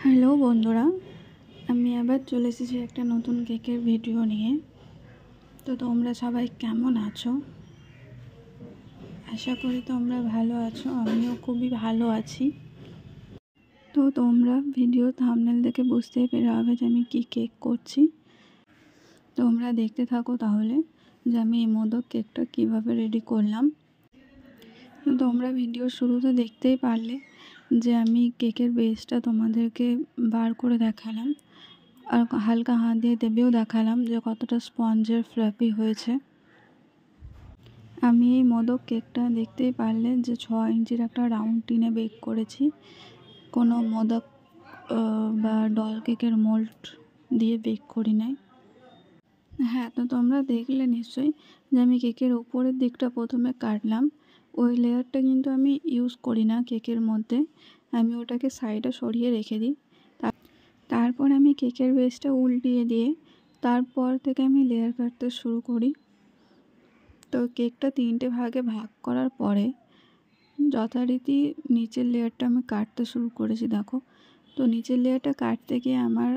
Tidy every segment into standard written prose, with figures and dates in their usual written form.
Hello বন্ধুরা, আমি আবার চলে এসেছি একটা নতুন কেকের ভিডিও নিয়ে। তো তোমরা সবাই কেমন আছো? আশা করি তোমরা ভালো আছো। আমিও খুবই ভালো আছি। তো তোমরা ভিডিও থাম্বনেল দেখে বুঝতেই পেরে হবে যে আমি কী কেক করছি। তোমরা দেখতে থাকো তাহলে যে আমি এই মোদক কেকটা কীভাবে রেডি করলাম। তোমরা ভিডিও শুরুতে দেখতেই পারলে যে আমি কেকের বেসটা তোমাদেরকে বার করে দেখালাম, আর হালকা হাত দিয়ে দেবেও দেখালাম যে কতটা স্পঞ্জের ফ্লাফি হয়েছে। আমি এই মোদক কেকটা দেখতেই পারলে যে 6 ইঞ্চির একটা রাউন্ড টিনে বেক করেছি, কোনো মোদক বা ডল কেকের মোল্ড দিয়ে বেক করি নাই। হ্যাঁ, তো তোমরা দেখলে নিশ্চয়ই যে আমি কেকের উপরের দিকটা প্রথমে কাটলাম। ওই লেয়ারটা কিন্তু আমি ইউজ করি না কেকের মধ্যে, আমি ওটাকে সাইডে সরিয়ে রেখে দিই। তারপর আমি কেকের বেসটা উল্টিয়ে দিয়ে তারপর থেকে আমি লেয়ার কাটতে শুরু করি। তো কেকটা 3টে ভাগে ভাগ করার পরে যথারীতি নিচের লেয়ারটা আমি কাটতে শুরু করেছি। দেখো, তো নিচের লেয়ারটা কাটতে গিয়ে আমার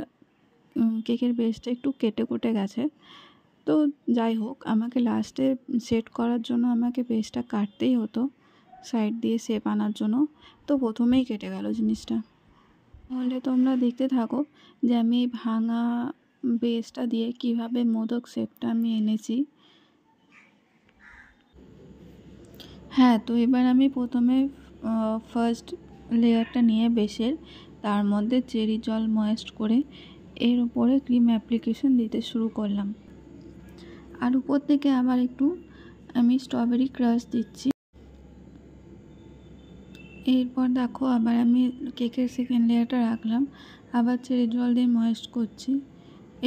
কেকের বেসটা একটু কেটে কুটে গেছে। তো যাই হোক, আমাকে লাস্টে সেট করার জন্য আমাকে বেসটা কাটতেই হতো সাইড দিয়ে শেপ আনার জন্য। তো প্রথমেই কেটে গেল জিনিসটা। তাহলে তোমরা দেখতে থাকো যে আমি এই ভাঙা বেসটা দিয়ে কিভাবে মোদক শেপটা আমি এনেছি। হ্যাঁ, তো এবার আমি প্রথমে ফার্স্ট লেয়ারটা নিয়ে বেসের তার মধ্যে চেরি জল ময়েস্ট করে এর উপরে ক্রিম অ্যাপ্লিকেশন দিতে শুরু করলাম। আর উপর থেকে আবার একটু আমি স্ট্রবেরি ক্রাশ দিচ্ছি। এরপর দেখো আবার আমি কেকের সেকেন্ড লেয়ারটা রাখলাম, আবার চেরি জল দিয়ে ময়েস্ট করছি।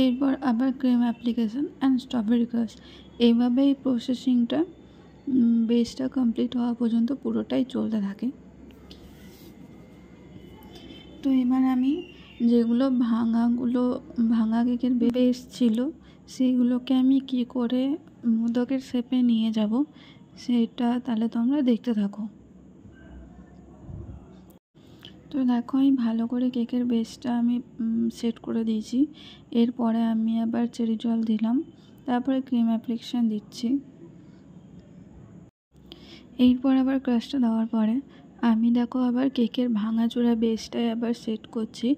এরপর আবার cream application and strawberry crush. এইভাবে এই প্রসেসিংটা বেসটা কমপ্লিট হওয়া পর্যন্ত পুরোটাই চলতে থাকে। তো এবার আমি যেগুলো ভাঙা কেকের বেস ছিল সেইগুলোকে আমি কি করে মোদকের শেপে নিয়ে যাব সেটা তাহলে তোমরা দেখতে থাকো। তো দেখো, আমি ভালো করে কেকের বেসটা আমি সেট করে দিয়েছি। এরপরে আমি আবার চেরি জল দিলাম, তারপরে ক্রিম অ্যাপ্লিকেশন দিচ্ছি। এরপর আবার ক্রাশটা দেওয়ার পরে আমি দেখো আবার কেকের ভাঙাচোরা বেসটাই আবার সেট করছি,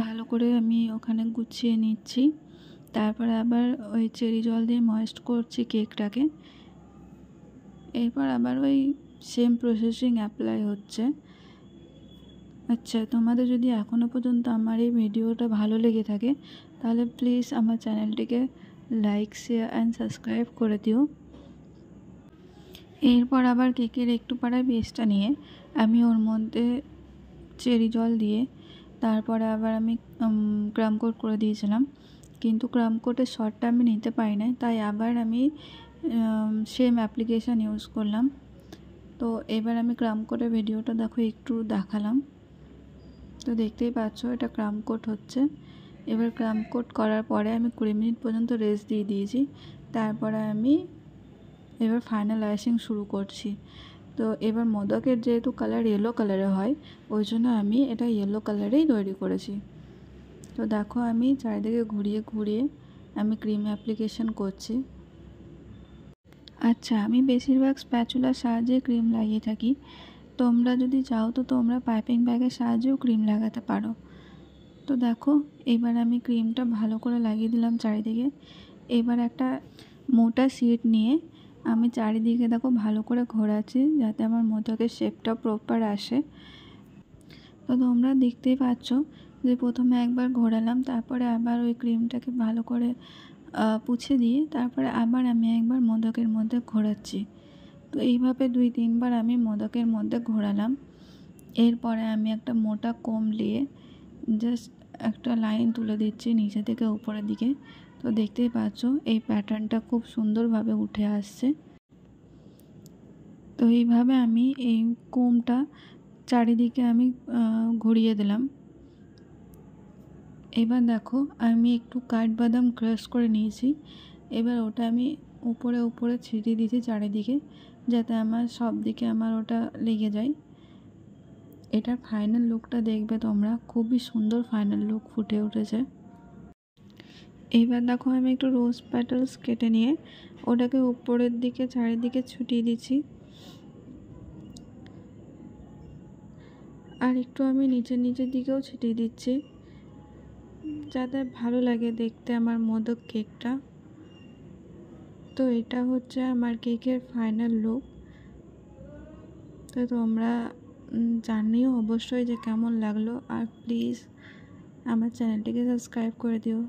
ভালো করে আমি ওখানে গুছিয়ে নিচ্ছি। তারপরে আবার ওই চেরি জল দিয়ে ময়েস্ট করছি কেকটাকে। এরপর আবার ওই সেম প্রসেসিং অ্যাপ্লাই হচ্ছে। আচ্ছা, তোমাদের যদি এখনও পর্যন্ত আমার এই ভিডিওটা ভালো লেগে থাকে তাহলে প্লিজ আমার চ্যানেলটিকে লাইক, শেয়ার অ্যান্ড সাবস্ক্রাইব করে দিও। এরপর আবার কেকের একটু পাড়ায় বেসটা নিয়ে আমি ওর মধ্যে চেরি জল দিয়ে তারপরে আবার আমি ক্রাম কোট করে দিয়েছিলাম, কিন্তু ক্রাম কোটের শটটা আমি নিতে পারি না, তাই আবার আমি সেম অ্যাপ্লিকেশান ইউজ করলাম। তো এবার আমি ক্রাম কোটের ভিডিওটা দেখো একটু দেখালাম। তো দেখতেই পাচ্ছ এটা ক্রাম কোট হচ্ছে। এবার ক্রাম কোট করার পরে আমি 20 মিনিট পর্যন্ত রেস্ট দিয়ে দিয়েছি। তারপরে আমি এবার ফাইনাল আইসিং শুরু করছি। তো এবার মোদকের যেহেতু কালার ইয়েলো কালারে হয়, ওই জন্য আমি এটা ইয়েলো কালারেই তৈরি করেছি। তো দেখো, আমি চারিদিকে ঘুরিয়ে ঘুরিয়ে আমি ক্রিম অ্যাপ্লিকেশন করছি। আচ্ছা, আমি বেশিরভাগ স্প্যাচুলার সাহায্যে ক্রিম লাগিয়ে থাকি। তোমরা যদি চাও তো তোমরা পাইপিং ব্যাগের সাহায্যেও ক্রিম লাগাতে পারো। তো দেখো, এবার আমি ক্রিমটা ভালো করে লাগিয়ে দিলাম চারিদিকে। এবার একটা মোটা শিট নিয়ে আমি চারিদিকে দেখো ভালো করে ঘোরাচ্ছি যাতে আমার মোদকের শেপটা প্রপার আসে। তো তোমরা দেখতেই পাচ্ছ যে প্রথমে একবার ঘোরালাম, তারপরে আবার ওই ক্রিমটাকে ভালো করে পুছে দিয়ে তারপরে আবার আমি একবার মোদকের মধ্যে ঘোরাচ্ছি। তো এইভাবে 2-3 বার আমি মোদকের মধ্যে ঘোরালাম। এরপরে আমি একটা মোটা কোম নিয়ে জাস্ট একটা লাইন তুলে দিচ্ছি নিচে থেকে উপরের দিকে। তো দেখতেই পাচ্ছ এই প্যাটার্নটা খুব সুন্দরভাবে উঠে আসছে। তো এইভাবে আমি এই কোমটা চারিদিকে আমি ঘুরিয়ে দিলাম। এবার দেখো, আমি একটু কাঠবাদাম ক্রাশ করে নিয়েছি। এবার ওটা আমি উপরে উপরে ছিটিয়ে দিয়েছি চারিদিকে, যাতে আমার সব দিকে আমার ওটা লেগে যায়। এটার ফাইনাল লুকটা দেখবে তোমরা, খুবই সুন্দর ফাইনাল লুক ফুটে উঠেছে। এইবার দেখো আমি একটু রোজ প্যাটেলস কেটে নিয়ে ওটাকে উপরের দিকে চারিদিকে ছুটিয়ে দিচ্ছি, আর একটু আমি নিচের দিকেও ছিটিয়ে দিচ্ছি যাতে ভালো লাগে দেখতে আমার মোদক কেকটা। তো এটা হচ্ছে আমার কেকের ফাইনাল লুক। তো তোমরা জানিও অবশ্যই যে কেমন লাগলো, আর প্লিজ আমার চ্যানেলটিকে সাবস্ক্রাইব করে দিও।